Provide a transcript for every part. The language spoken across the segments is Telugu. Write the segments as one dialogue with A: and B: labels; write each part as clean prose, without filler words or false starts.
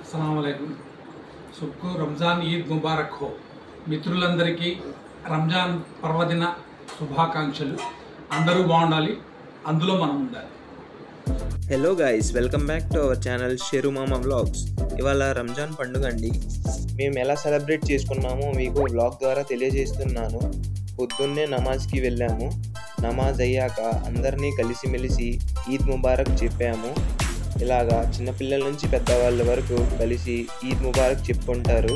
A: अस्सलामुअलैकुम। सबको रमज़ान ईद मुबारक हो। మిత్రులందరికీ రంజాన్ పర్వదిన శుభాకాంక్షలు. అందరూ బాగుండాలి, అందులో మనం ఉండాలి.
B: Hello guys, welcome back to our channel share మామ వ్లాగ్స్. ఇవాళ రంజాన్ పండుగ అండి. మేము ఎలా సెలబ్రేట్ చేసుకున్నామో మీకు వ్లాగ్ ద్వారా తెలియజేస్తున్నాను. పొద్దున్నే నమాజ్కి వెళ్ళాము. నమాజ్ అయ్యాక అందరినీ కలిసిమెలిసి ఈద్ ముబారక్ చెప్పాము. ఇలాగా చిన్నపిల్లల నుంచి పెద్దవాళ్ళ వరకు కలిసి ఈద్ ముబారక్ చెప్పుకుంటారు.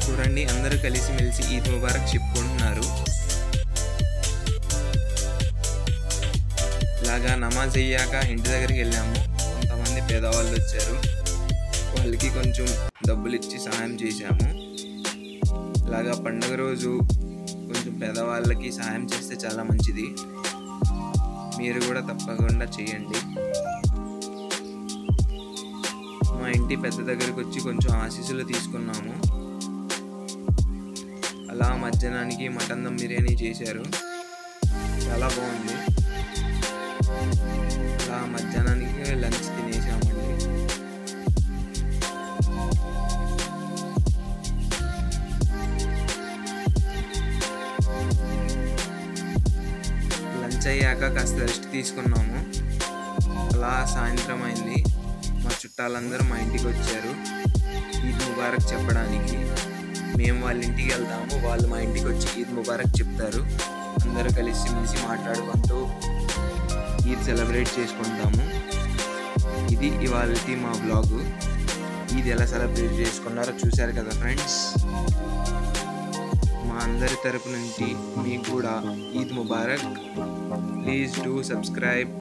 B: చూడండి, అందరూ కలిసిమెలిసి ఈద్ ముబారక్ చెప్పుకుంటున్నారు. ఇలాగా నమాజ్ అయ్యాక ఇంటి దగ్గరికి వెళ్ళాము. కొంతమంది పేదవాళ్ళు వచ్చారు, వాళ్ళకి కొంచెం డబ్బులు ఇచ్చి సహాయం చేశాము. ఇలాగా పండుగ రోజు కొంచెం పేదవాళ్ళకి సహాయం చేస్తే చాలా మంచిది. మీరు కూడా తప్పకుండా చేయండి. మా ఇంటి పెద్ద దగ్గరికి వచ్చి కొంచెం ఆశీస్సులు తీసుకున్నాము. అలా మధ్యాహ్నానికి మటన్ దమ్ బిర్యానీ చేశారు, చాలా బాగుంది. అలా మధ్యాహ్నానికి లంచ్ తినేసామండి. లంచ్ అయ్యాక కాస్త రెస్ట్ తీసుకున్నాము. అలా సాయంత్రం అయింది. మా చుట్టాలందరూ మా ఇంటికి వచ్చారు ఈద్ ముబారక్ చెప్పడానికి. మేము వాళ్ళ ఇంటికి వెళ్తాము, వాళ్ళు మా ఇంటికి వచ్చి ఈద్ ముబారక్ చెప్తారు. అందరూ కలిసి మెలిసి మాట్లాడుకుంటూ ఈద్ సెలబ్రేట్ చేసుకుంటాము. ఇది ఇవాళ మా బ్లాగు. ఈద్ ఎలా సెలబ్రేట్ చేసుకున్నారో చూశారు కదా ఫ్రెండ్స్. మా అందరి తరపు నుంచి మీకు కూడా Eid Mubarak. Please do subscribe.